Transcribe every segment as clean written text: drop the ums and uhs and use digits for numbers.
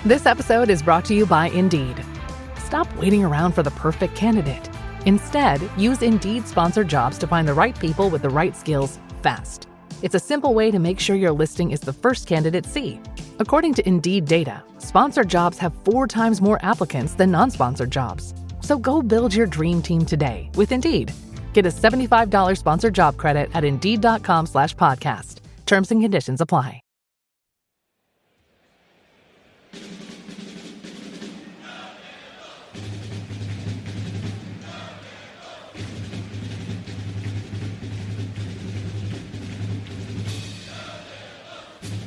This episode is brought to you by Indeed. Stop waiting around for the perfect candidate. Instead, use Indeed sponsored jobs to find the right people with the right skills fast. It's a simple way to make sure your listing is the first candidates see. According to Indeed data, sponsored jobs have 4 times more applicants than non-sponsored jobs. So go build your dream team today with Indeed. Get a $75 sponsored job credit at Indeed.com/podcast. Terms and conditions apply.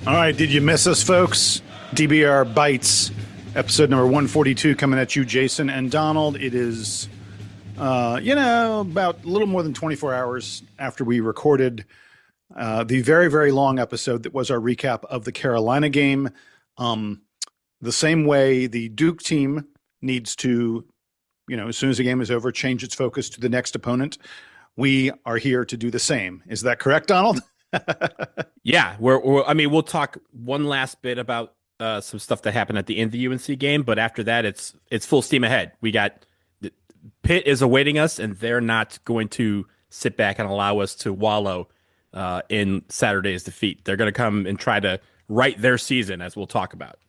All right, did you miss us, folks? DBR Bites, episode number 142 coming at you, Jason and Donald. It is, about a little more than 24 hours after we recorded the very, very long episode that was our recap of the Carolina game. The same way the Duke team needs to, as soon as the game is over, change its focus to the next opponent. We are here to do the same. Is that correct, Donald? Yeah, we'll talk one last bit about some stuff that happened at the end of the UNC game, but after that, it's full steam ahead. We got Pitt is awaiting us, and they're not going to sit back and allow us to wallow in Saturday's defeat. They're going to come and try to right their season, as we'll talk about.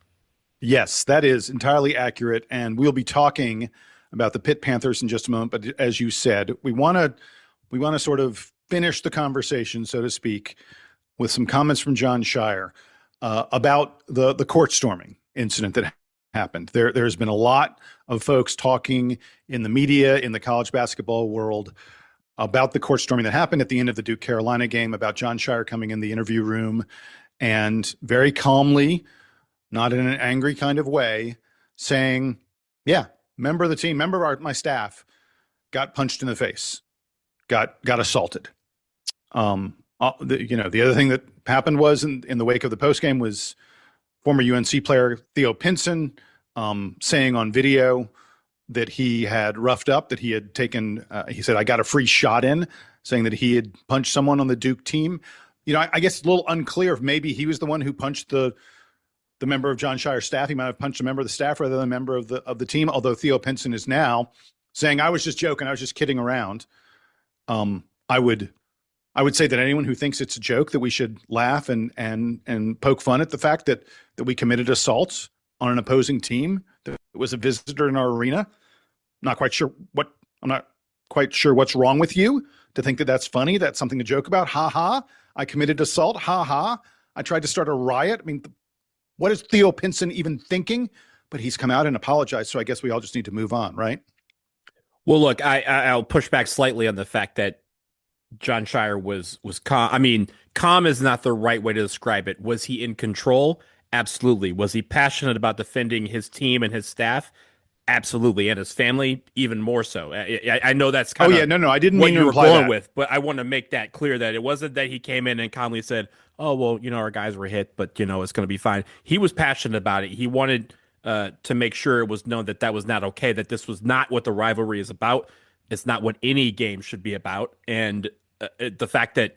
Yes, that is entirely accurate, and we'll be talking about the Pitt Panthers in just a moment. But as you said, we want to sort of finish the conversation, so to speak, with some comments from Jon Scheyer about the court storming incident that happened. There's been a lot of folks talking in the media, in the college basketball world, about the court storming that happened at the end of the Duke-Carolina game, about Jon Scheyer coming in the interview room and very calmly, not in an angry kind of way, saying, yeah, member of the team, member of my staff got punched in the face, got assaulted. The other thing that happened was in the wake of the postgame was former UNC player Theo Pinson saying on video that he had roughed up, that he had taken, he said, I got a free shot in, saying that he had punched someone on the Duke team. I guess it's a little unclear if maybe he was the one who punched the member of Jon Scheyer's staff. He might have punched a member of the staff rather than a member of the team, although Theo Pinson is now saying, I was just joking, I was just kidding around. I would say that anyone who thinks it's a joke, that we should laugh and poke fun at the fact that we committed assaults on an opposing team that was a visitor in our arena. I'm not quite sure what's wrong with you to think that that's funny. That's something to joke about. Ha ha. I committed assault. Ha ha. I tried to start a riot. I mean, what is Theo Pinson even thinking? But he's come out and apologized. So I guess we all just need to move on, right? Well, look, I'll push back slightly on the fact that Jon Scheyer was calm. I mean, calm is not the right way to describe it. Was he in control? Absolutely. Was he passionate about defending his team and his staff? Absolutely. And his family, even more so. I know that's kind of I didn't what mean you to were imply going that. with, but I want to make that clear that it wasn't that he came in and calmly said, oh, well, our guys were hit, but, it's going to be fine. He was passionate about it. He wanted to make sure it was known that that was not okay, that this was not what the rivalry is about. It's not what any game should be about. And the fact that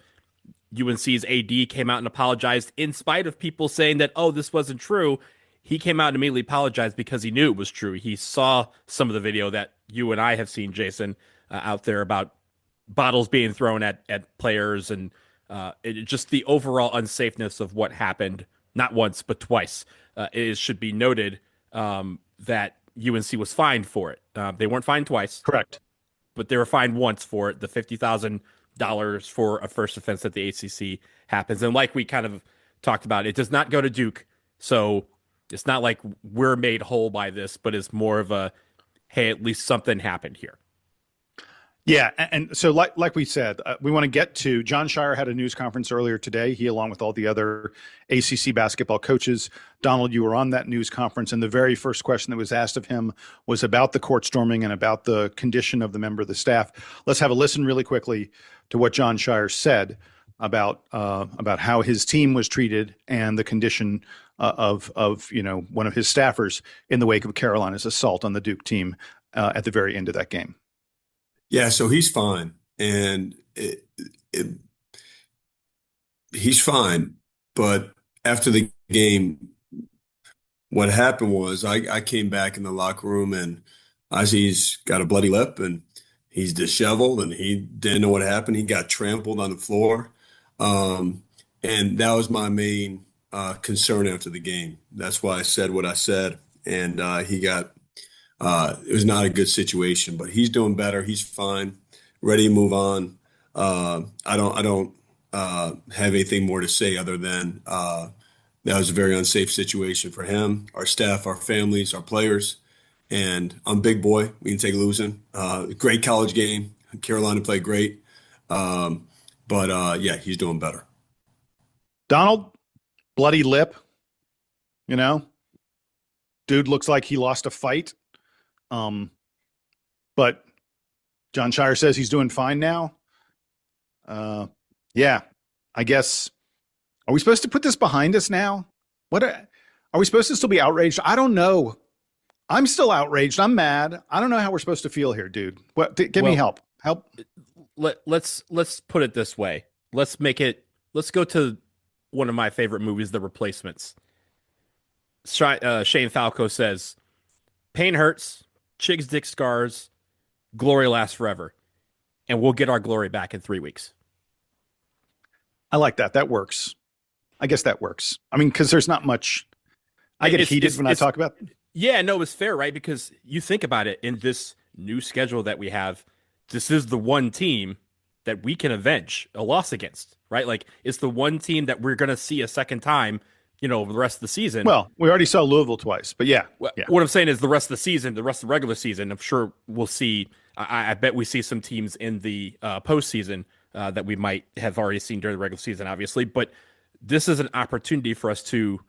UNC's AD came out and apologized in spite of people saying that, oh, this wasn't true. He came out and immediately apologized because he knew it was true. He saw some of the video that you and I have seen, Jason, out there about bottles being thrown at players and just the overall unsafeness of what happened, not once, but twice. It should be noted that UNC was fined for it. They weren't fined twice. Correct. But they were fined once for it, the $50,000 for a first offense that the ACC happens. And like we kind of talked about, it does not go to Duke. So it's not like we're made whole by this, but it's more of a, hey, at least something happened here. Yeah, and so like we said, we want to get to Jon Scheyer had a news conference earlier today. He, along with all the other ACC basketball coaches, Donald, you were on that news conference, and the very first question that was asked of him was about the court storming and about the condition of the member of the staff. Let's have a listen really quickly to what Jon Scheyer said about how his team was treated and the condition of one of his staffers in the wake of Carolina's assault on the Duke team at the very end of that game. Yeah, so he's fine, and he's fine. But after the game, what happened was I came back in the locker room and I see he's got a bloody lip and he's disheveled and he didn't know what happened. He got trampled on the floor. Um, and that was my main concern after the game. That's why I said what I said. And it was not a good situation, but he's doing better. He's fine, ready to move on. I don't have anything more to say other than that was a very unsafe situation for him, our staff, our families, our players. And I'm big boy. We can take losing. Great college game. Carolina played great. But yeah, he's doing better. Donald, bloody lip, you know, dude looks like he lost a fight. But John Shire says he's doing fine now. Yeah, I guess. Are we supposed to put this behind us now? Are we supposed to still be outraged? I don't know. I'm still outraged. I'm mad. I don't know how we're supposed to feel here, dude. Give me help. Help. Let's put it this way. Let's go to one of my favorite movies, The Replacements. Shane Falco says, pain hurts, chicks dick scars, glory lasts forever. And we'll get our glory back in 3 weeks. I like that. That works. I guess that works. I mean, because there's not much. I get heated when I talk about. Yeah, no, it's fair, right? Because you think about it, in this new schedule that we have, this is the one team that we can avenge a loss against, right? Like, it's the one team that we're going to see a second time, over the rest of the season. Well, we already saw Louisville twice, but yeah. What I'm saying is the rest of the season, the rest of the regular season, I'm sure we'll see. I bet we see some teams in the postseason that we might have already seen during the regular season, obviously. But this is an opportunity for us to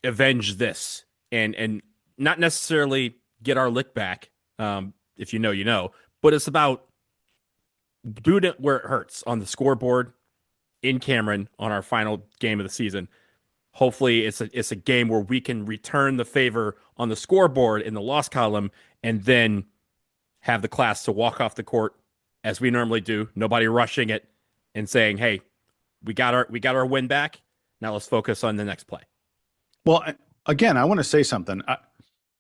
avenge this and not necessarily get our lick back. If you know, you know. But it's about doing it where it hurts, on the scoreboard, in Cameron, on our final game of the season. Hopefully it's a game where we can return the favor on the scoreboard in the loss column and then have the class to walk off the court as we normally do, nobody rushing it and saying, hey, we got our win back. Now let's focus on the next play. Well, again, I want to say something.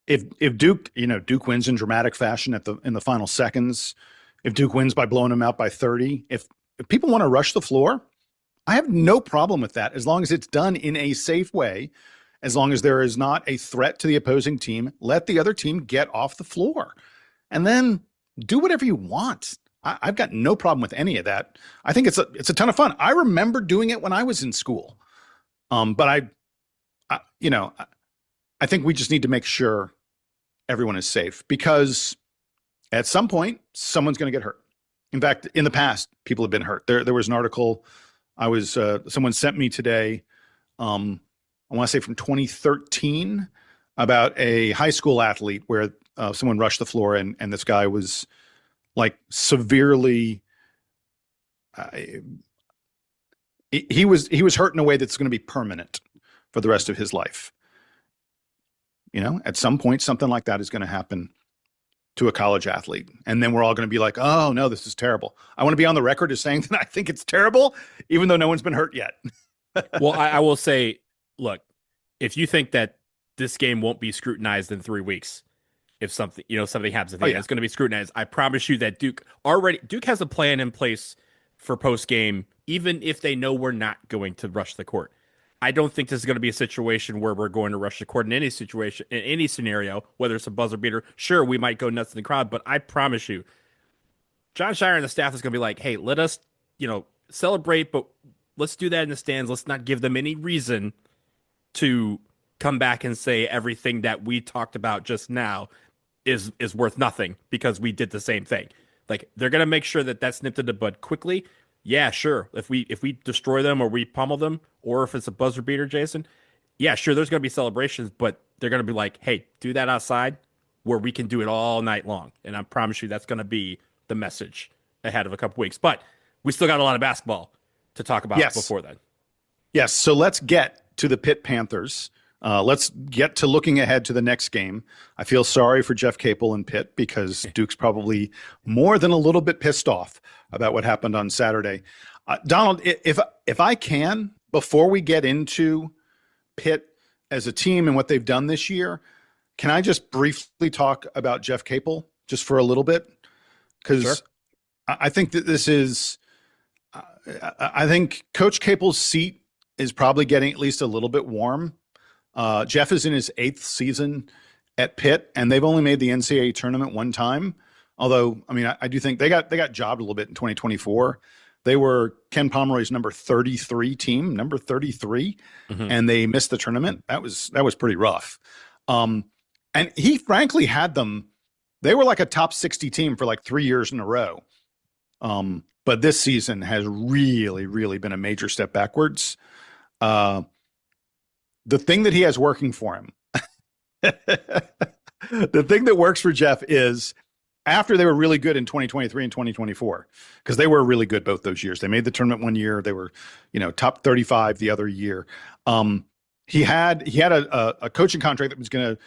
If Duke wins in dramatic fashion in the final seconds, if Duke wins by blowing them out by 30, if people want to rush the floor, I have no problem with that, as long as it's done in a safe way, as long as there is not a threat to the opposing team. Let the other team get off the floor, and then do whatever you want. I've got no problem with any of that. I think it's a ton of fun. I remember doing it when I was in school, but I think we just need to make sure everyone is safe, because at some point someone's going to get hurt. In fact, in the past, people have been hurt. There was an article someone sent me today, I want to say from 2013, about a high school athlete where someone rushed the floor and this guy was like severely, he was hurt in a way that's going to be permanent for the rest of his life. At some point, something like that is going to happen to a college athlete. And then we're all going to be like, oh no, this is terrible. I want to be on the record as saying that I think it's terrible, even though no one's been hurt yet. Well, I will say, look, if you think that this game won't be scrutinized in 3 weeks, if something happens, it's going to be scrutinized. I promise you that Duke has a plan in place for post game, even if they know we're not going to rush the court. I don't think this is going to be a situation where we're going to rush the court in any situation, in any scenario, whether it's a buzzer beater. Sure, we might go nuts in the crowd, but I promise you, John Shire and the staff is going to be like, hey, let us, celebrate, but let's do that in the stands. Let's not give them any reason to come back and say everything that we talked about just now is worth nothing because we did the same thing. Like, they're going to make sure that that's nipped in the bud quickly. Yeah, sure. If we destroy them or we pummel them, or if it's a buzzer beater, Jason, yeah, sure, there's going to be celebrations, but they're going to be like, hey, do that outside where we can do it all night long. And I promise you that's going to be the message ahead of a couple weeks. But we still got a lot of basketball to talk about before then. Yes, so let's get to the Pitt Panthers. Let's get to looking ahead to the next game. I feel sorry for Jeff Capel and Pitt, because Duke's probably more than a little bit pissed off about what happened on Saturday. Donald, if I can, before we get into Pitt as a team and what they've done this year, can I just briefly talk about Jeff Capel just for a little bit? Because Sure. I think that this is, I think Coach Capel's seat is probably getting at least a little bit warm. Jeff is in his 8th season at Pitt, and they've only made the NCAA tournament one time. Although, I mean, I do think they got jobbed a little bit in 2024. They were Ken Pomeroy's number 33 team, number 33, and they missed the tournament. That was pretty rough. And he frankly had them. They were like a top 60 team for like 3 years in a row. But this season has really, really been a major step backwards. The thing that he has working for him, the thing that works for Jeff is after they were really good in 2023 and 2024, because they were really good both those years. They made the tournament one year. They were, top 35 the other year. He had a coaching contract that was going to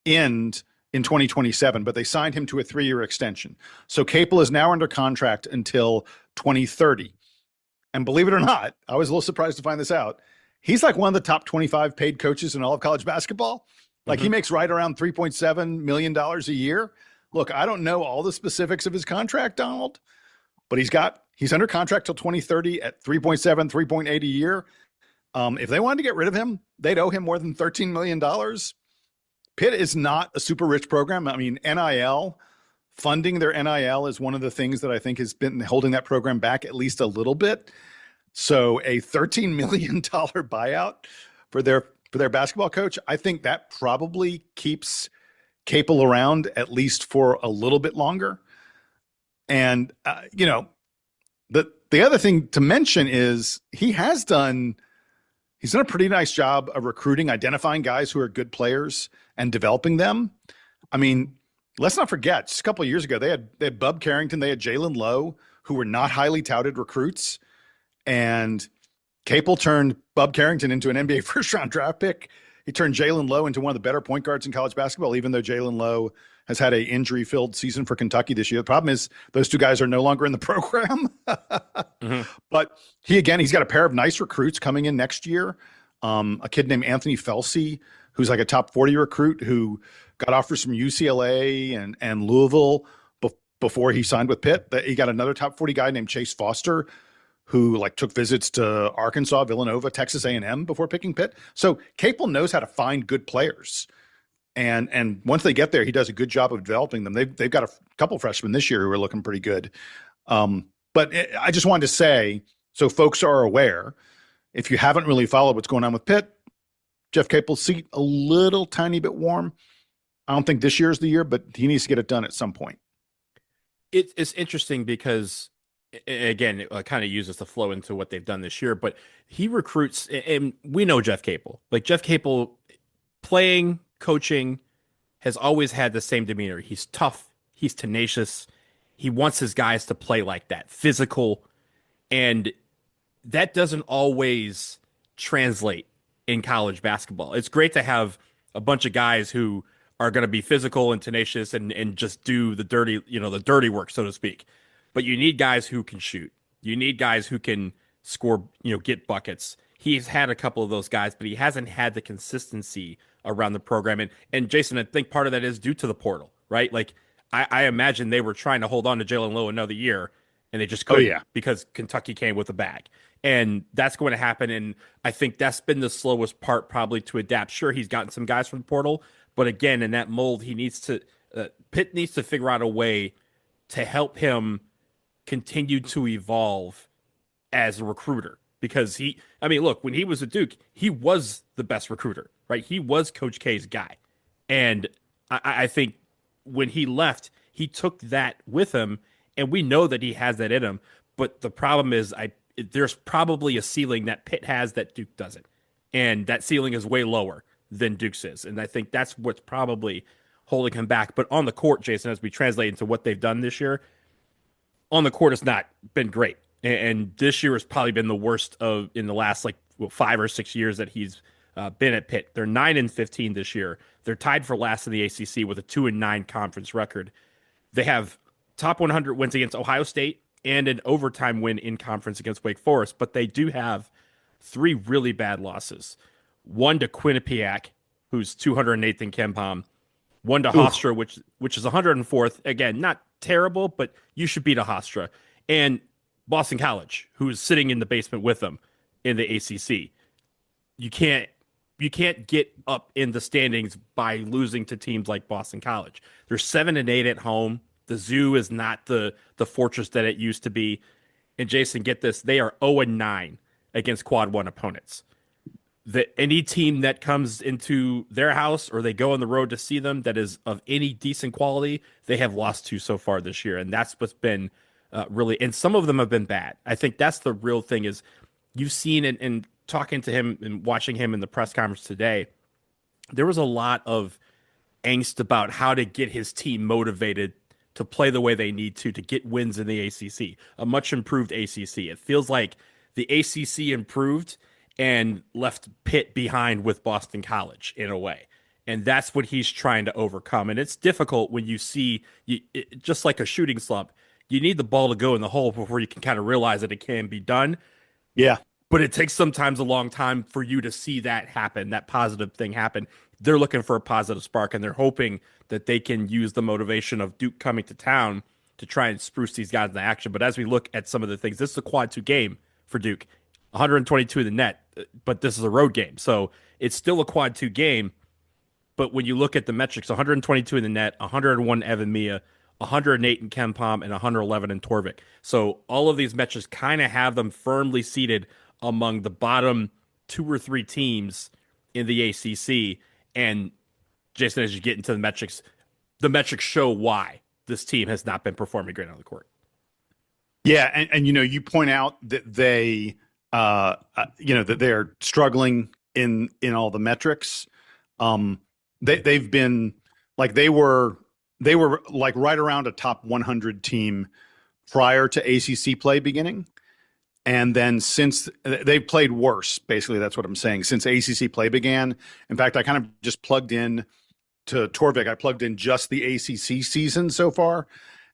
end in 2027, but they signed him to a 3-year extension. So Capel is now under contract until 2030. And believe it or not, I was a little surprised to find this out. He's like one of the top 25 paid coaches in all of college basketball. Like he makes right around $3.7 million a year. Look, I don't know all the specifics of his contract, Donald, but he's under contract till 2030 at 3.7, 3.8 a year. If they wanted to get rid of him, they'd owe him more than $13 million. Pitt is not a super rich program. I mean, NIL, funding their NIL is one of the things that I think has been holding that program back at least a little bit. So a $13 million buyout for their basketball coach, I think that probably keeps Capel around at least for a little bit longer. And, the other thing to mention is he's done a pretty nice job of recruiting, identifying guys who are good players and developing them. I mean, let's not forget, just a couple of years ago, they had Bub Carrington, they had Jalen Lowe, who were not highly touted recruits. And Capel turned Bub Carrington into an NBA first-round draft pick. He turned Jalen Lowe into one of the better point guards in college basketball, even though Jalen Lowe has had an injury-filled season for Kentucky this year. The problem is those two guys are no longer in the program. But he's got a pair of nice recruits coming in next year. A kid named Anthony Felsey, who's like a top 40 recruit who got offers from UCLA and Louisville before he signed with Pitt. He got another top 40 guy named Chase Foster, who like took visits to Arkansas, Villanova, Texas A&M before picking Pitt. So Capel knows how to find good players. And once they get there, he does a good job of developing them. They've got a couple freshmen this year who are looking pretty good. But I just wanted to say, so folks are aware, if you haven't really followed what's going on with Pitt, Jeff Capel's seat a little tiny bit warm. I don't think this year's the year, but he needs to get it done at some point. It's interesting because, again, it kind of uses the flow into what they've done this year, but he recruits, and we know Jeff Capel. Like Jeff Capel, playing, coaching, has always had the same demeanor. He's tough. He's tenacious. He wants his guys to play like that, physical. And that doesn't always translate in college basketball. It's great to have a bunch of guys who are going to be physical and tenacious and just do the dirty work, so to speak. But you need guys who can shoot. You need guys who can score, get buckets. He's had a couple of those guys, but he hasn't had the consistency around the program. And Jason, I think part of that is due to the portal, right? Like I imagine they were trying to hold on to Jalen Lowe another year, and they just couldn't because Kentucky came with a bag. And that's going to happen. And I think that's been the slowest part probably to adapt. Sure, he's gotten some guys from the portal, but again, in that mold, Pitt needs to figure out a way to help him continue to evolve as a recruiter. Because look, when he was at Duke, he was the best recruiter, right? He was Coach K's guy. And I think when he left, he took that with him, and we know that he has that in him. But the problem is there's probably a ceiling that Pitt has that Duke doesn't. And that ceiling is way lower than Duke's is. And I think that's what's probably holding him back. But on the court, Jason, as we translate into what they've done this year, on the court has not been great. And this year has probably been the worst in the last 5 or 6 years that he's been at Pitt. They're 9-15 this year. They're tied for last in the ACC with a 2-9 conference record. They have top 100 wins against Ohio State and an overtime win in conference against Wake Forest, but they do have 3 really bad losses. one to Quinnipiac, who's 208th in KenPom, one to Oof. Hofstra, which is 104th. Again, not terrible, but you should beat a Hofstra. And Boston College, who's sitting in the basement with them in the ACC. You can't get up in the standings by losing to teams like Boston College. They're 7-8 at home. The Zoo is not the fortress that it used to be. And Jason, get this, they are 0-9 against quad one opponents. Any team that comes into their house or they go on the road to see them that is of any decent quality, they have lost to so far this year. And that's what's been really, and some of them have been bad. I think that's the real thing is you've seen in talking to him and watching him in the press conference today, there was a lot of angst about how to get his team motivated to play the way they need to get wins in the ACC, a much improved ACC. It feels like the ACC improved and left Pitt behind with Boston College in a way. And that's what he's trying to overcome. And it's difficult when you see, just like a shooting slump, you need the ball to go in the hole before you can kind of realize that it can be done. Yeah. But it takes sometimes a long time for you to see that happen, that positive thing happen. They're looking for a positive spark, and they're hoping that they can use the motivation of Duke coming to town to try and spruce these guys into action. But as we look at some of the things, this is a quad two game for Duke. 122 in the net, but this is a road game. So it's still a quad two game. But when you look at the metrics, 122 in the net, 101 Evan Mia, 108 in KenPom, and 111 in Torvik. So all of these metrics kind of have them firmly seated among the bottom 2 or 3 teams in the ACC. And Jason, as you get into the metrics show why this team has not been performing great on the court. Yeah, and you point out that they that they're struggling in all the metrics. They've been like they were like right around a top 100 team prior to ACC play beginning. And then since they've played worse, basically that's what I'm saying, since ACC play began. In fact, I kind of just plugged in to Torvik. I plugged in just the ACC season so far,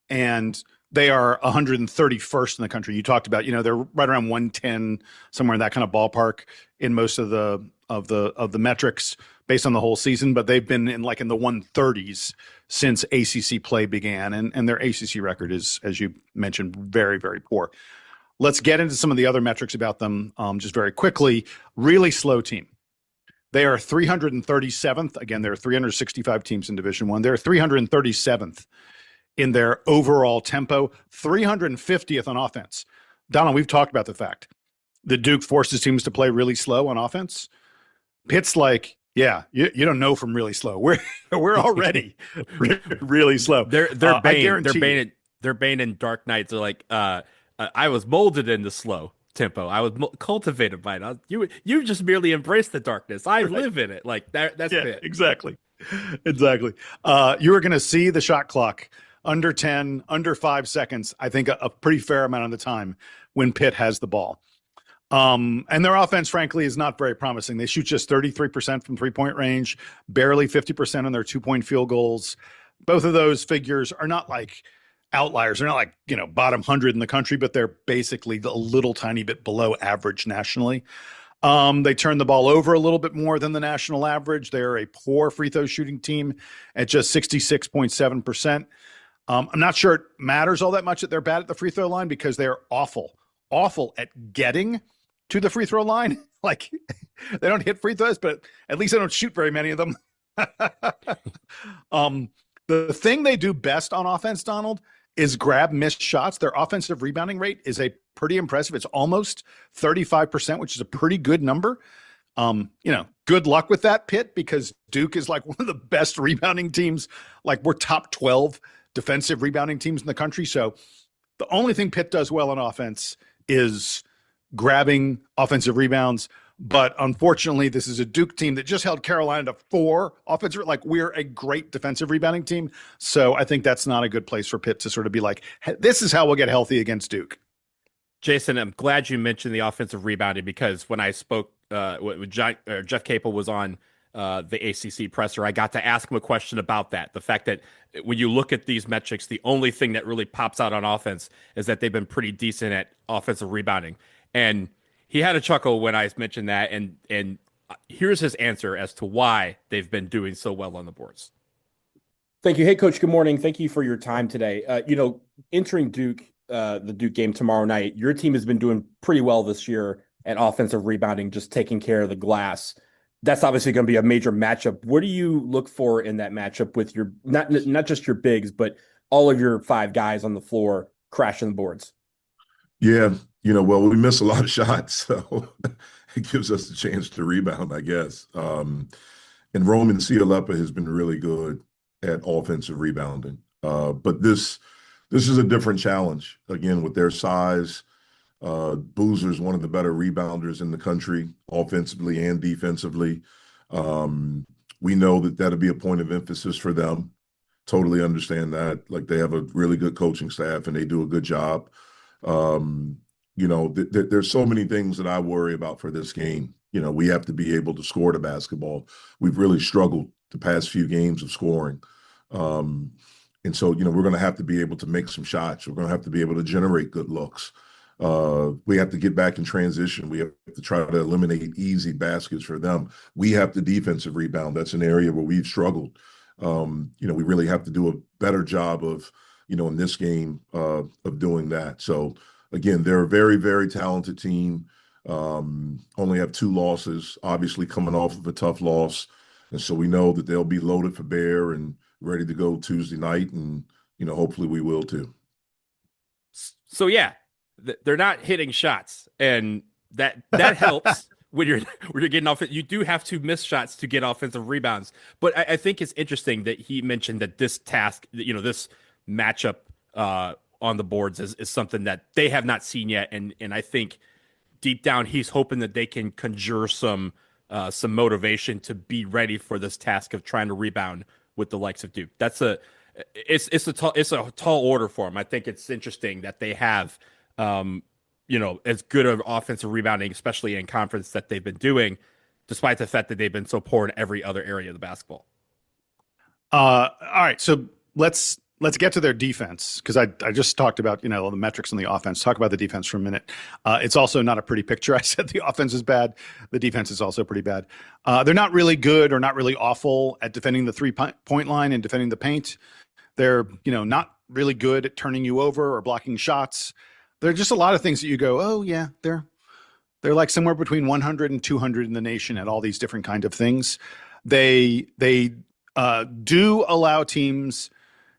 and they are 131st in the country. You talked about, they're right around 110, somewhere in that kind of ballpark in most of the metrics based on the whole season, but they've been in the 130s since ACC play began, and their ACC record is, as you mentioned, very, very poor. Let's get into some of the other metrics about them just very quickly. Really slow team. They are 337th. Again, there are 365 teams in Division I. They're 337th in their overall tempo, 350th on offense. Donald, we've talked about the fact that Duke forces teams to play really slow on offense. Pitt's like, yeah, you don't know from really slow. We're already really slow. They're Bane in Dark Knights. They're like, I was molded in the slow tempo. I was cultivated by it. You just merely embrace the darkness. I live in it. Like that's it. Exactly. You were going to see the shot clock under 10, under 5 seconds. I think a pretty fair amount of the time when Pitt has the ball. And their offense, frankly, is not very promising. They shoot just 33% from 3-point range, barely 50% on their 2-point field goals. Both of those figures are not like outliers. They're not like, bottom 100 in the country, but they're basically a little tiny bit below average nationally. They turn the ball over a little bit more than the national average. They're a poor free throw shooting team at just 66.7%. I'm not sure it matters all that much that they're bad at the free throw line because they're awful at getting to the free throw line. Like they don't hit free throws, but at least they don't shoot very many of them. The thing they do best on offense, Donald, is grab missed shots. Their offensive rebounding rate is a pretty impressive. It's almost 35%, which is a pretty good number. Good luck with that, Pitt, because Duke is like one of the best rebounding teams. Like we're top 12 defensive rebounding teams in the country. So the only thing Pitt does well on offense is grabbing offensive rebounds. But unfortunately, this is a Duke team that just held Carolina to 4 offensive. Like we're a great defensive rebounding team. So I think that's not a good place for Pitt to sort of be like, this is how we'll get healthy against Duke. Jason, I'm glad you mentioned the offensive rebounding because when I spoke with Jeff Capel was on the ACC presser, I got to ask him a question about that. The fact that when you look at these metrics, the only thing that really pops out on offense is that they've been pretty decent at offensive rebounding. And he had a chuckle when I mentioned that, and Here's his answer as to why they've been doing so well on the boards. Thank you. Hey, Coach, good morning. Thank you for your time today. Entering Duke, the Duke game tomorrow night, your team has been doing pretty well this year at offensive rebounding, just taking care of the glass. That's obviously going to be a major matchup. What do you look for in that matchup with your, not just your bigs, but all of your 5 guys on the floor crashing the boards? Yeah, well, we miss a lot of shots, so it gives us a chance to rebound, I guess. And Roman Cialepa has been really good at offensive rebounding. But this is a different challenge, again, with their size. Boozer's one of the better rebounders in the country, offensively and defensively. We know that that'll be a point of emphasis for them. Totally understand that. Like, they have a really good coaching staff and they do a good job. There's so many things that I worry about for this game. We have to be able to score the basketball. We've really struggled the past few games of scoring. And so, we're going to have to be able to make some shots. We're going to have to be able to generate good looks. We have to get back in transition. We have to try to eliminate easy baskets for them. We have the defensive rebound. That's an area where we've struggled. We really have to do a better job of, in this game, of doing that. So again, they're a very, very talented team. Only have 2 losses, obviously coming off of a tough loss. And so we know that they'll be loaded for bear and ready to go Tuesday night. And, hopefully we will too. So yeah, they're not hitting shots, and that helps when you're getting off. You do have to miss shots to get offensive rebounds. But I think it's interesting that he mentioned that this task, this matchup on the boards is something that they have not seen yet, and I think deep down he's hoping that they can conjure some motivation to be ready for this task of trying to rebound with the likes of Duke. It's a tall order for them. I think it's interesting that they have as good of offensive rebounding, especially in conference, that they've been doing, despite the fact that they've been so poor in every other area of the basketball. All right, so let's get to their defense, because I just talked about the metrics on the offense. Talk about the defense for a minute. It's also not a pretty picture. I said the offense is bad. The defense is also pretty bad. They're not really good or not really awful at defending the 3-point line and defending the paint. They're not really good at turning you over or blocking shots. There are just a lot of things that you go, oh yeah, they're like somewhere between 100 and 200 in the nation at all these different kind of things. They do allow teams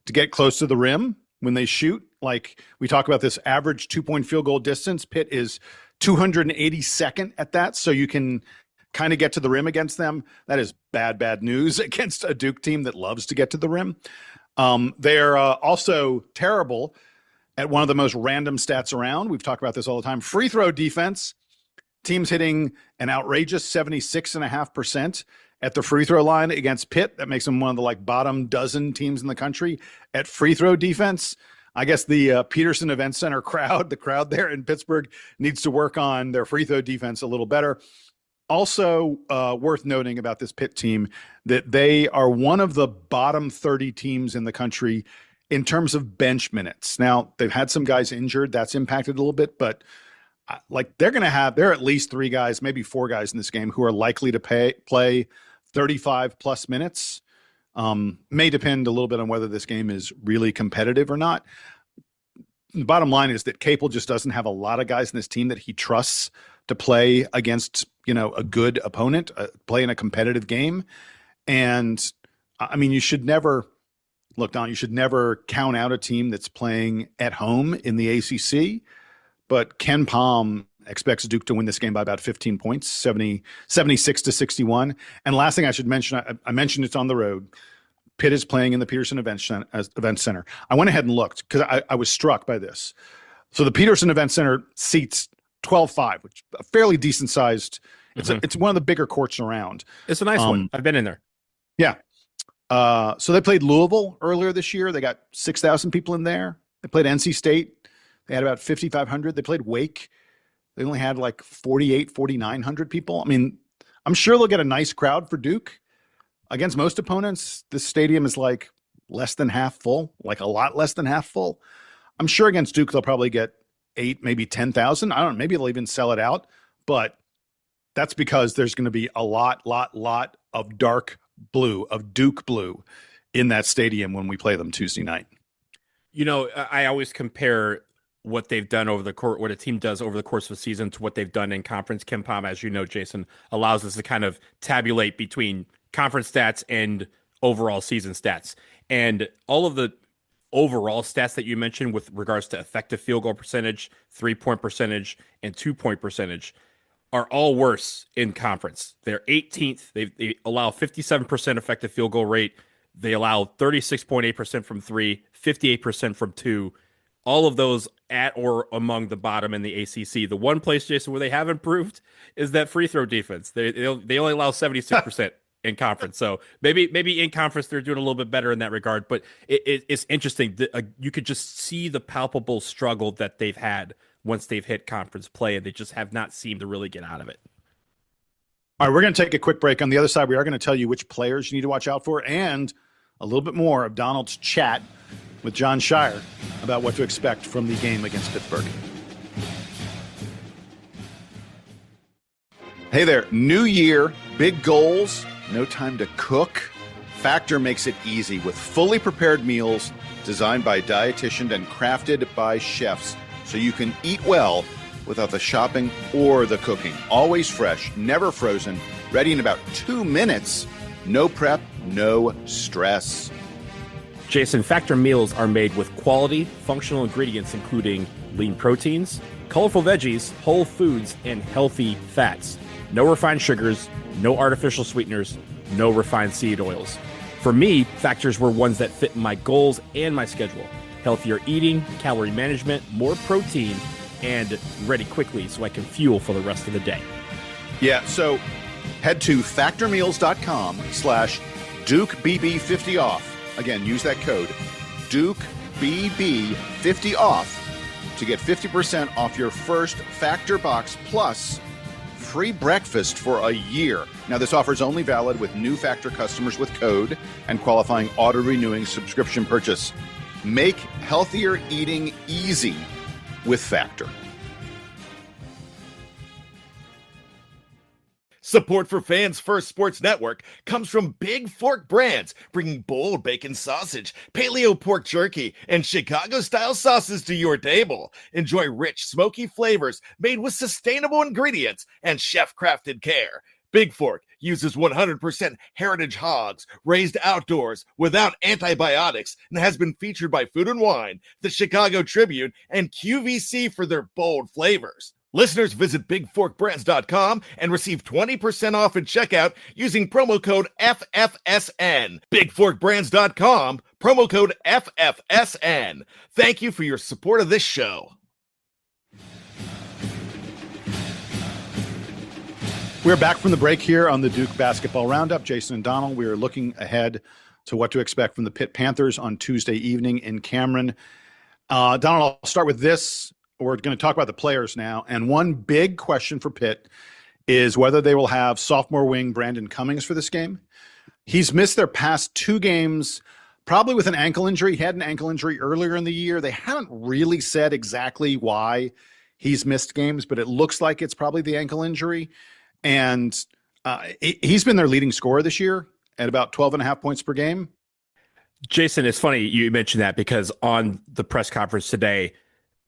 to get close to the rim when they shoot. Like, we talk about this average 2-point field goal distance. Pitt is 282nd at that, so you can kind of get to the rim against them. That is bad news against a Duke team that loves to get to the rim. They're also terrible at one of the most random stats around. We've talked about this all the time. Free throw defense. Teams hitting an outrageous 76.5% at the free throw line against Pitt. That makes them one of the bottom dozen teams in the country at free throw defense. I guess the Peterson Event Center crowd, the crowd there in Pittsburgh, needs to work on their free throw defense a little better. Also worth noting about this Pitt team that they are one of the bottom 30 teams in the country in terms of bench minutes. Now, they've had some guys injured. That's impacted a little bit, but there are at least 3 guys, maybe 4 guys in this game who are likely to play 35 plus minutes. May depend a little bit on whether this game is really competitive or not. The bottom line is that Capel just doesn't have a lot of guys in this team that he trusts to play against, a good opponent, play in a competitive game. And I mean, you should never count out a team that's playing at home in the ACC, but Ken Palm expects Duke to win this game by about 15 points, 76-61. And last thing I should mention, I mentioned it's on the road. Pitt is playing in the Peterson Event Center. I went ahead and looked because I was struck by this. So the Peterson Event Center seats 12,500, which a fairly decent sized. It's one of the bigger courts around. It's a nice one. I've been in there. Yeah. So they played Louisville earlier this year. They got 6,000 people in there. They played NC State. They had about 5,500. They played Wake. They only had 4,900 people. I mean, I'm sure they'll get a nice crowd for Duke. Against most opponents, this stadium is less than half full, a lot less than half full. I'm sure against Duke, they'll probably get 8,000, maybe 10,000. I don't know. Maybe they'll even sell it out. But that's because there's going to be a lot of dark blue, of Duke blue in that stadium when we play them Tuesday night. I always compare what they've done over the court, what a team does over the course of a season to what they've done in conference. KenPom, as you know, Jason, allows us to kind of tabulate between conference stats and overall season stats. And all of the overall stats that you mentioned with regards to effective field goal percentage, 3-point percentage, and 2-point percentage are all worse in conference. They're 18th. They allow 57% effective field goal rate. They allow 36.8% from 3, 58% from 2. All of those at or among the bottom in the ACC. The one place, Jason, where they have improved is that free throw defense. They only allow 76% in conference. So maybe in conference they're doing a little bit better in that regard. But it's interesting. You could just see the palpable struggle that they've had once they've hit conference play, and they just have not seemed to really get out of it. All right, we're going to take a quick break. On the other side, we are going to tell you which players you need to watch out for and a little bit more of Donald's chat with John Shire about what to expect from the game against Pittsburgh. Hey there, new year, big goals, no time to cook. Factor makes it easy with fully prepared meals designed by dietitians and crafted by chefs so you can eat well without the shopping or the cooking. Always fresh, never frozen, ready in about 2 minutes. No prep, no stress. Jason, Factor meals are made with quality, functional ingredients including lean proteins, colorful veggies, whole foods, and healthy fats. No refined sugars, no artificial sweeteners, no refined seed oils. For me, Factors were ones that fit my goals and my schedule. Healthier eating, calorie management, more protein, and ready quickly so I can fuel for the rest of the day. Yeah, so head to factormeals.com/DukeBB50off. Again, use that code DukeBB50off to get 50% off your first Factor box plus free breakfast for a year. Now, this offer is only valid with new Factor customers with code and qualifying auto-renewing subscription purchase. Make healthier eating easy with Factor. Support for Fans First Sports Network comes from Big Fork Brands, bringing bold bacon sausage, paleo pork jerky, and Chicago-style sauces to your table. Enjoy rich, smoky flavors made with sustainable ingredients and chef-crafted care. Big Fork uses 100% heritage hogs raised outdoors without antibiotics and has been featured by Food and Wine, the Chicago Tribune, and QVC for their bold flavors. Listeners visit bigforkbrands.com and receive 20% off at checkout using promo code FFSN. Bigforkbrands.com, promo code FFSN. Thank you for your support of this show. We're back from the break here on the Duke Basketball Roundup. Jason and Donald, we are looking ahead to what to expect from the Pitt Panthers on Tuesday evening in Cameron. Donald, I'll start with this. We're going to talk about the players now. And one big question for Pitt is whether they will have sophomore wing Brandon Cummings for this game. He's missed their past 2 games, probably with an ankle injury. He had an ankle injury earlier in the year. They haven't really said exactly why he's missed games, but it looks like it's probably the ankle injury. And he's been their leading scorer this year at about 12.5 points per game. Jason, it's funny you mentioned that because on the press conference today,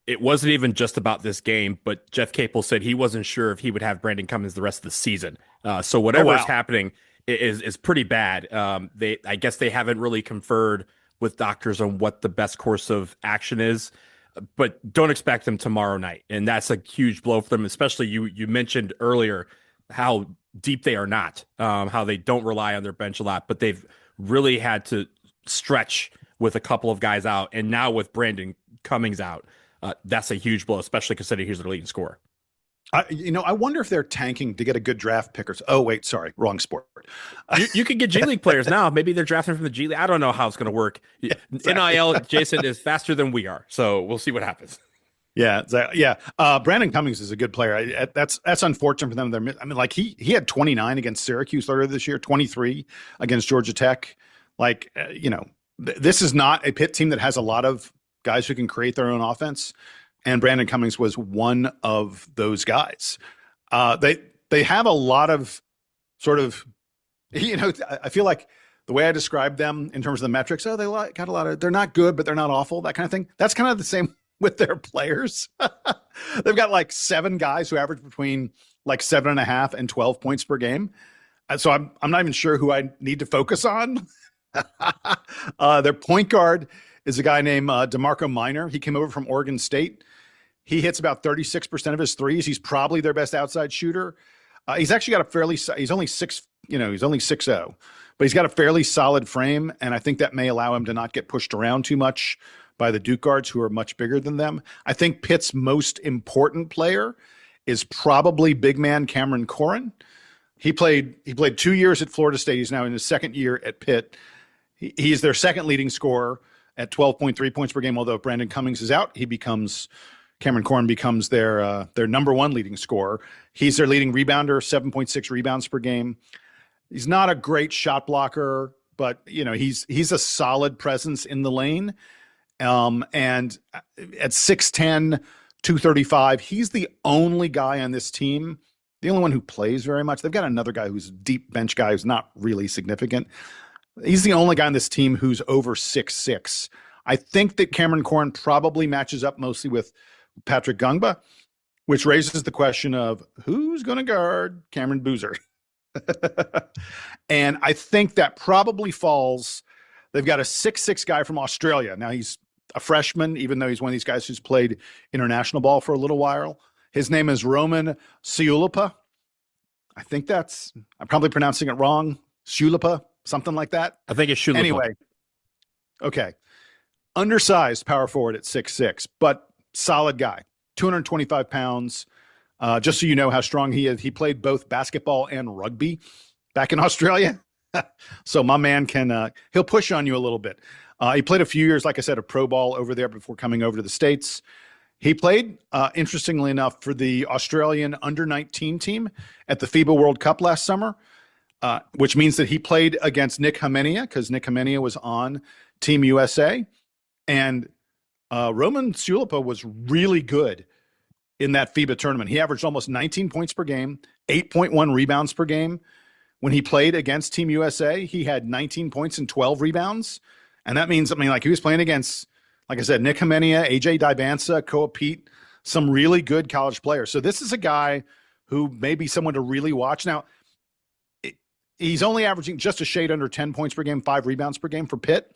it wasn't even just about this game, but Jeff Capel said he wasn't sure if he would have Brandon Cummings the rest of the season. So whatever is happening is pretty bad. I guess they haven't really conferred with doctors on what the best course of action is, but don't expect them tomorrow night. And that's a huge blow for them, especially you mentioned earlier how deep they are not, how they don't rely on their bench a lot, but they've really had to stretch with a couple of guys out. And now with Brandon Cummings out, that's a huge blow, especially considering he's their leading scorer. I wonder if they're tanking to get a good draft picker. Oh, wait, sorry, wrong sport. You could get G League players now. Maybe they're drafting from the G League. I don't know how it's going to work. Yeah, exactly. NIL, Jason, is faster than we are, so we'll see what happens. Yeah, exactly. Yeah. Brandon Cummings is a good player. That's unfortunate for them. I mean, like he had 29 against Syracuse earlier this year, 23 against Georgia Tech. This is not a Pitt team that has a lot of guys who can create their own offense, and Brandon Cummings was one of those guys. they have a lot of sort of, I feel like the way I described them in terms of the metrics, got a lot of, they're not good, but they're not awful, that kind of thing. That's kind of the same with their players. They've got like 7 guys who average between like 7.5 and 12 points per game. And so I'm not even sure who I need to focus on. Their point guard is a guy named DeMarco Minor. He came over from Oregon State. He hits about 36% of his threes. He's probably their best outside shooter. He's actually got he's only 6'0", but he's got a fairly solid frame. And I think that may allow him to not get pushed around too much by the Duke guards who are much bigger than them. I think Pitt's most important player is probably big man Cameron Corrin. He played 2 years at Florida State. He's now in his second year at Pitt. He's their second leading scorer at 12.3 points per game. Although if Brandon Cummings is out, Cameron Corrin becomes their number 1 leading scorer. He's their leading rebounder, 7.6 rebounds per game. He's not a great shot blocker, but he's a solid presence in the lane. And at 6'10", 235, he's the only guy on this team, the only one who plays very much. They've got another guy who's a deep bench guy who's not really significant. He's the only guy on this team who's over 6'6". I think that Cameron Corrin probably matches up mostly with Patrick Gungba, which raises the question of who's going to guard Cameron Boozer. And I think that probably falls. They've got a 6'6" guy from Australia. Now he's a freshman, even though he's one of these guys who's played international ball for a little while. His name is Roman Siulipa. I think I'm probably pronouncing it wrong. Siulipa, something like that. I think it's Siulipa. Anyway, okay. Undersized power forward at 6'6", but solid guy, 225 pounds. Just so you know how strong he is, he played both basketball and rugby back in Australia. So my man he'll push on you a little bit. He played a few years, like I said, of pro ball over there before coming over to the States. He played, interestingly enough, for the Australian under-19 team at the FIBA World Cup last summer, which means that he played against Nick Hamenia because Nick Hamenia was on Team USA. And Roman Siulipa was really good in that FIBA tournament. He averaged almost 19 points per game, 8.1 rebounds per game. When he played against Team USA, he had 19 points and 12 rebounds. And that means, like he was playing against, like I said, Nick Hamenia, AJ Dibansa, Koa Pete, some really good college players. So this is a guy who may be someone to really watch. Now, he's only averaging just a shade under 10 points per game, 5 rebounds per game for Pitt.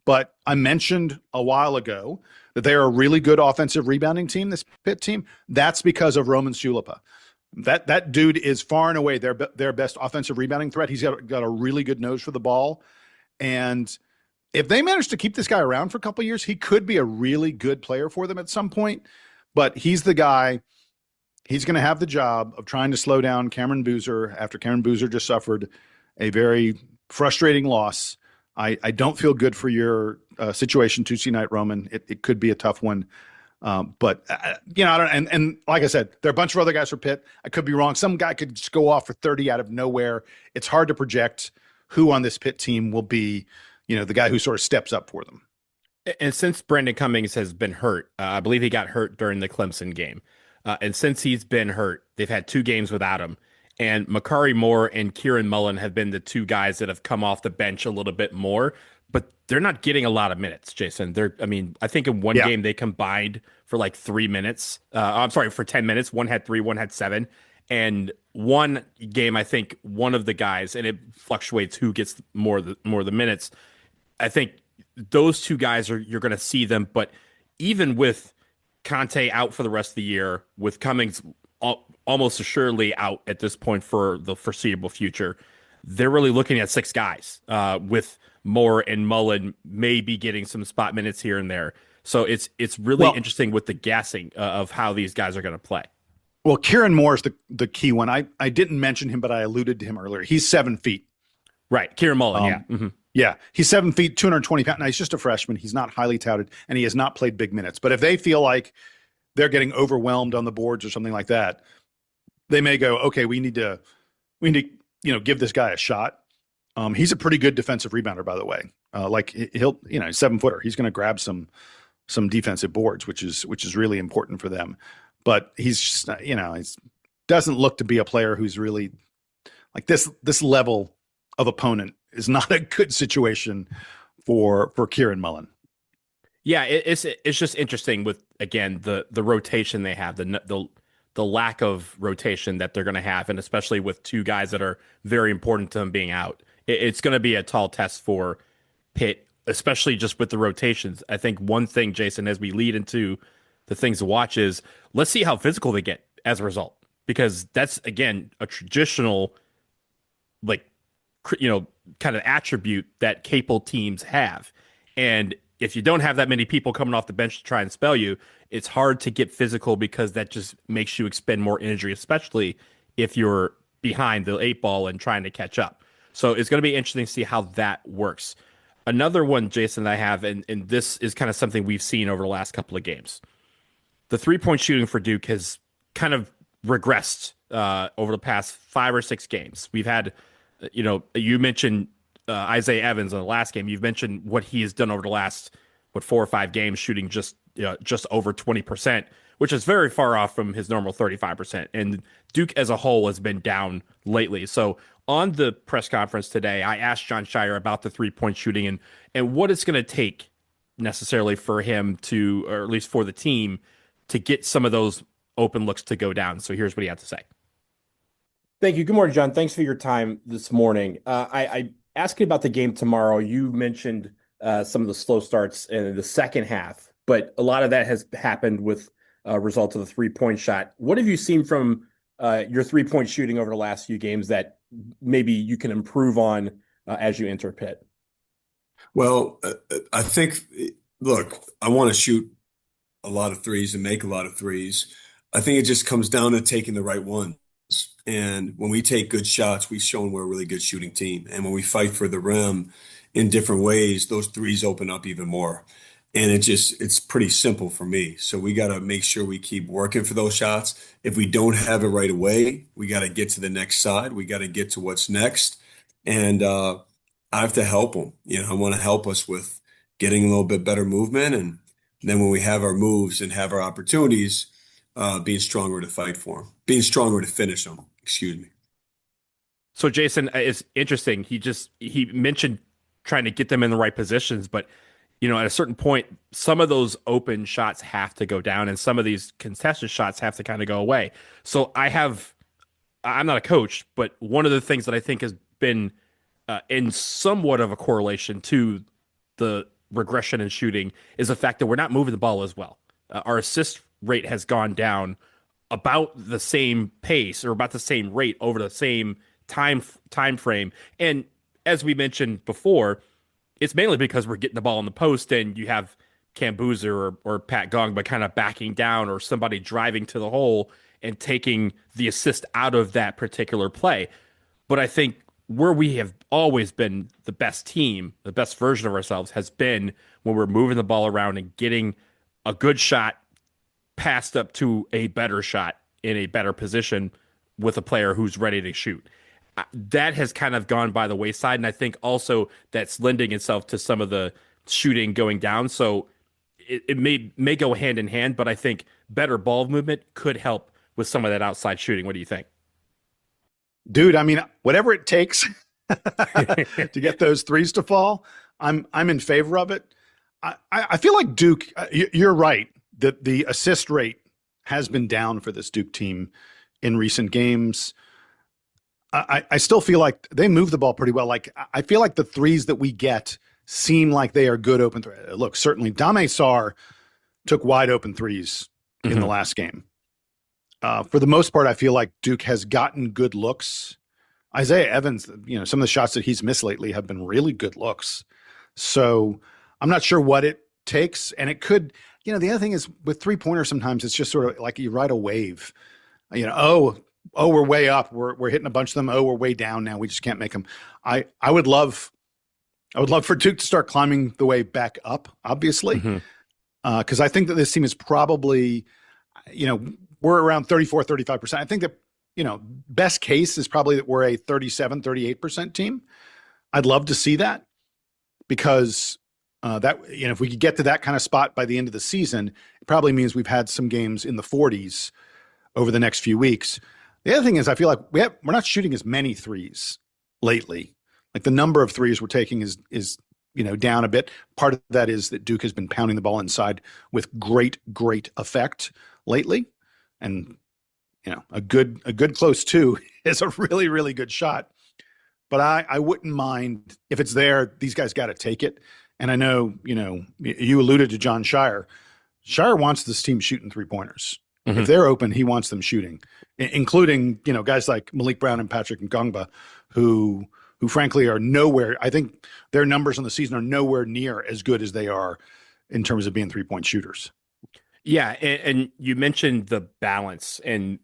But I mentioned a while ago that they are a really good offensive rebounding team, this Pitt team. That's because of Roman Siulipa. That dude is far and away their best offensive rebounding threat. He's got a really good nose for the ball. And if they manage to keep this guy around for a couple of years, he could be a really good player for them at some point. But he's the guy. He's going to have the job of trying to slow down Cameron Boozer after Cameron Boozer just suffered a very frustrating loss. I don't feel good for your situation Tuesday night, Roman. It could be a tough one. But I don't, and like I said, there are a bunch of other guys for Pitt. I could be wrong. Some guy could just go off for 30 out of nowhere. It's hard to project who on this Pitt team will be, the guy who sort of steps up for them. And since Brandon Cummings has been hurt, I believe he got hurt during the Clemson game. And since he's been hurt, they've had 2 games without him. And Makari Moore and Kieran Mullen have been the 2 guys that have come off the bench a little bit more, but they're not getting a lot of minutes, Jason. I think in one game they combined for like 3 minutes. For 10 minutes. One had 3, one had 7. And one game, I think one of the guys, and it fluctuates who gets more of the minutes. I think those 2 guys you're going to see them, but even with Conte out for the rest of the year, with Cummings almost assuredly out at this point for the foreseeable future, they're really looking at 6 guys, with Moore and Mullen maybe getting some spot minutes here and there. So it's really interesting with the gassing of how these guys are going to play. Well, Kieran Moore is the key one. I didn't mention him, but I alluded to him earlier. He's 7 feet. Right. Kieran Mullen, yeah. Mm-hmm. Yeah, he's 7 feet, 220 pounds. Now, he's just a freshman. He's not highly touted, and he has not played big minutes. But if they feel like they're getting overwhelmed on the boards or something like that, they may go, okay, we need to give this guy a shot. He's a pretty good defensive rebounder, by the way. He'll 7-footer. He's going to grab some defensive boards, which is really important for them. But he's just, doesn't look to be a player who's really like this level of opponent is not a good situation for Kieran Mullen. Yeah, it's just interesting with, again, the rotation they have, the lack of rotation that they're going to have, and especially with two guys that are very important to them being out. It's going to be a tall test for Pitt, especially just with the rotations. I think one thing, Jason, as we lead into the things to watch is let's see how physical they get as a result, because that's, again, a traditional, like, kind of attribute that Capel teams have. And if you don't have that many people coming off the bench to try and spell you, it's hard to get physical because that just makes you expend more energy, especially if you're behind the 8 ball and trying to catch up. So it's going to be interesting to see how that works. Another one, Jason, that I have, and this is kind of something we've seen over the last couple of games. The 3-point shooting for Duke has kind of regressed over the past 5 or 6 games. We've had, you mentioned Isaiah Evans in the last game. You've mentioned what he has done over the last 4 or 5 games, shooting just over 20%, which is very far off from his normal 35%. And Duke as a whole has been down lately. So on the press conference today, I asked John Shire about the 3-point shooting and what it's going to take necessarily for him to, or at least for the team, to get some of those open looks to go down. So here's what he had to say. Thank you. Good morning, John. Thanks for your time this morning. I asked you about the game tomorrow. You mentioned some of the slow starts in the second half, but a lot of that has happened with results of the 3-point shot. What have you seen from your 3-point shooting over the last few games that maybe you can improve on as you enter Pitt? Well, I think, look, I want to shoot a lot of threes and make a lot of threes. I think it just comes down to taking the right ones. And when we take good shots, we've shown we're a really good shooting team. And when we fight for the rim in different ways, those threes open up even more. And it's pretty simple for me. So we got to make sure we keep working for those shots. If we don't have it right away, we got to get to the next side. We got to get to what's next. And I have to help them. I want to help us with getting a little bit better movement. And then when we have our moves and have our opportunities, being stronger to fight for them, being stronger to finish them. Excuse me. So Jason, it's interesting. He mentioned trying to get them in the right positions, but at a certain point, some of those open shots have to go down and some of these contested shots have to kind of go away. So I'm not a coach, but one of the things that I think has been in somewhat of a correlation to the regression in shooting is the fact that we're not moving the ball as well. Our assist rate has gone down about the same pace or about the same rate over the same time frame. And as we mentioned before, it's mainly because we're getting the ball in the post and you have Cam Boozer or Pat Gongba kind of backing down or somebody driving to the hole and taking the assist out of that particular play. But I think where we have always been the best team, the best version of ourselves has been when we're moving the ball around and getting a good shot passed up to a better shot in a better position with a player who's ready to shoot. That has kind of gone by the wayside, and I think also that's lending itself to some of the shooting going down. So it may go hand in hand, but I think better ball movement could help with some of that outside shooting. What do you think? Dude, I mean, whatever it takes to get those threes to fall, I'm in favor of it. I feel like Duke, you're right, that the assist rate has been down for this Duke team in recent games. I still feel like they move the ball pretty well. Like, I feel like the threes that we get seem like they are good open threes. Look, certainly Dame Sarr took wide open threes in the last game. For the most part, I feel like Duke has gotten good looks. Isaiah Evans, some of the shots that he's missed lately have been really good looks. So I'm not sure what it takes. And it could, the other thing is with 3-pointers, sometimes it's just sort of like you ride a wave. Oh, we're way up. We're hitting a bunch of them. Oh, we're way down now. We just can't make them. I would love for Duke to start climbing the way back up, obviously, because I think that this team is probably, we're around 34, 35%. I think that, best case is probably that we're a 37, 38% team. I'd love to see that because if we could get to that kind of spot by the end of the season, it probably means we've had some games in the 40s over the next few weeks. The other thing is, I feel like we're not shooting as many threes lately. Like the number of threes we're taking is down a bit. Part of that is that Duke has been pounding the ball inside with great effect lately, and a good close two is a really, really good shot. But I wouldn't mind if it's there. These guys got to take it. And I know you alluded to John Shire. Shire wants this team shooting 3-pointers. Mm-hmm. If they're open, he wants them shooting, including guys like Malik Brown and Patrick Ngongba, who frankly are nowhere. I think their numbers on the season are nowhere near as good as they are in terms of being 3-point shooters. Yeah, and you mentioned the balance, and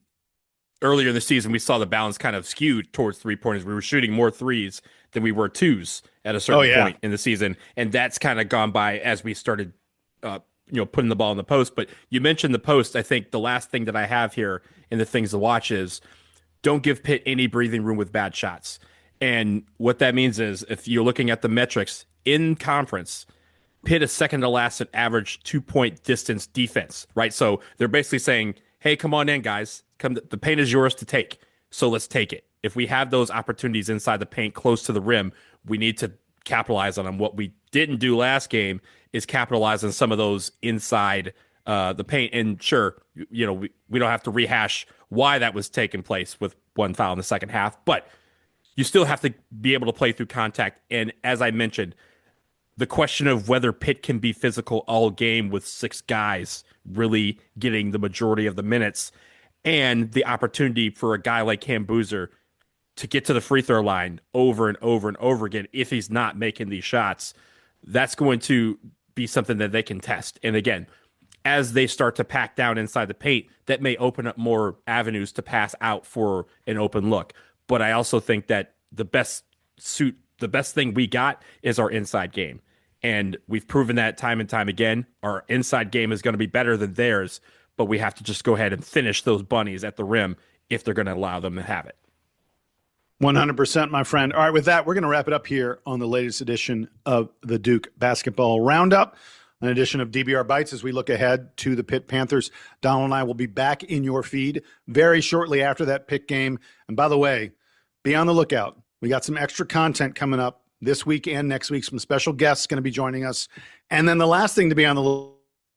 earlier in the season we saw the balance kind of skewed towards 3-pointers. We were shooting more threes than we were twos at a certain point in the season, and that's kind of gone by as we started putting the ball in the post. But you mentioned the post. I think the last thing that I have here in the things to watch is don't give Pitt any breathing room with bad shots. And what that means is if you're looking at the metrics in conference, Pitt is second to last at average 2-point distance defense, right? So they're basically saying, hey, come on in, guys. The paint is yours to take, so let's take it. If we have those opportunities inside the paint close to the rim, we need to capitalize on them. What we didn't do last game is capitalize on some of those inside the paint. And sure, we don't have to rehash why that was taking place with one foul in the second half, but you still have to be able to play through contact. And as I mentioned, the question of whether Pitt can be physical all game with 6 guys really getting the majority of the minutes, and the opportunity for a guy like Cam Boozer to get to the free throw line over and over and over again if he's not making these shots, that's going to be something that they can test. And again, as they start to pack down inside the paint, that may open up more avenues to pass out for an open look. But I also think that the best thing we got is our inside game. And we've proven that time and time again. Our inside game is going to be better than theirs, but we have to just go ahead and finish those bunnies at the rim if they're going to allow them to have it. 100%, my friend. All right, with that, we're going to wrap it up here on the latest edition of the Duke Basketball Roundup, an edition of DBR Bites as we look ahead to the Pitt Panthers. Donald and I will be back in your feed very shortly after that Pitt game. And by the way, be on the lookout. We got some extra content coming up this week and next week. Some special guests going to be joining us. And then the last thing to be on the lookout,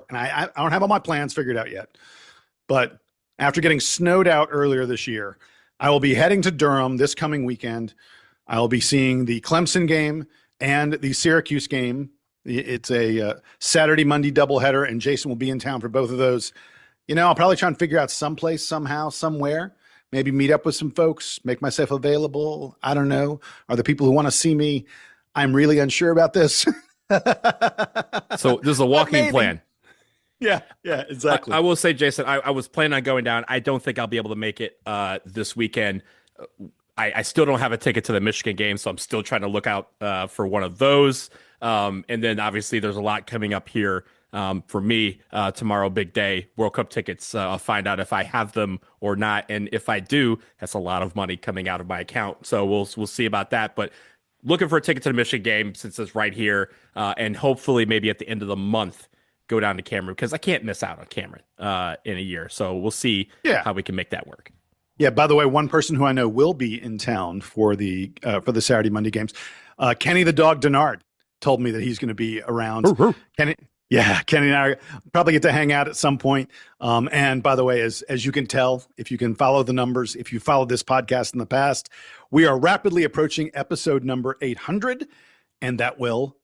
and I don't have all my plans figured out yet, but after getting snowed out earlier this year, I will be heading to Durham this coming weekend. I will be seeing the Clemson game and the Syracuse game. It's a Saturday, Monday doubleheader, and Jason will be in town for both of those. I'll probably try and figure out someplace, somehow, somewhere, maybe meet up with some folks, make myself available. I don't know. Are there people who want to see me? I'm really unsure about this. So this is a walking plan. Yeah, exactly. I will say, Jason, I was planning on going down. I don't think I'll be able to make it this weekend. I still don't have a ticket to the Michigan game, so I'm still trying to look out for one of those. And then obviously there's a lot coming up here for me tomorrow, big day, World Cup tickets. I'll find out if I have them or not. And if I do, that's a lot of money coming out of my account. So we'll see about that. But looking for a ticket to the Michigan game since it's right here, and hopefully maybe at the end of the month, go down to Cameron because I can't miss out on Cameron in a year. So we'll see how we can make that work. Yeah. By the way, one person who I know will be in town for the Saturday, Monday games, Kenny the Dog Denard told me that he's going to be around. Kenny and I probably get to hang out at some point. And by the way, as you can tell, if you can follow the numbers, if you followed this podcast in the past, we are rapidly approaching episode number 800, and that will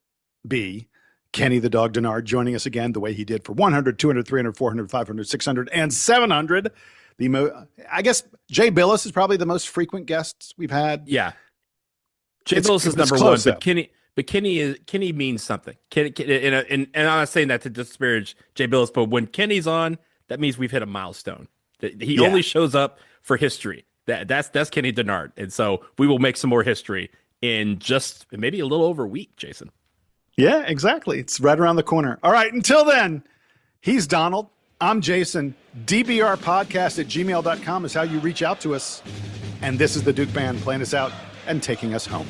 be Kenny the Dog Denard joining us again the way he did for 100, 200, 300, 400, 500, 600, and 700. I guess Jay Billis is probably the most frequent guest we've had. Yeah. Jay Billis is number one, but Kenny means something. And I'm not saying that to disparage Jay Billis, but when Kenny's on, that means we've hit a milestone. He only shows up for history. That's Kenny Denard. And so we will make some more history in just maybe a little over a week, Jason. Yeah, exactly. It's right around the corner. All right. Until then, he's Donald. I'm Jason. DBRpodcast@gmail.com is how you reach out to us. And this is the Duke Band playing us out and taking us home.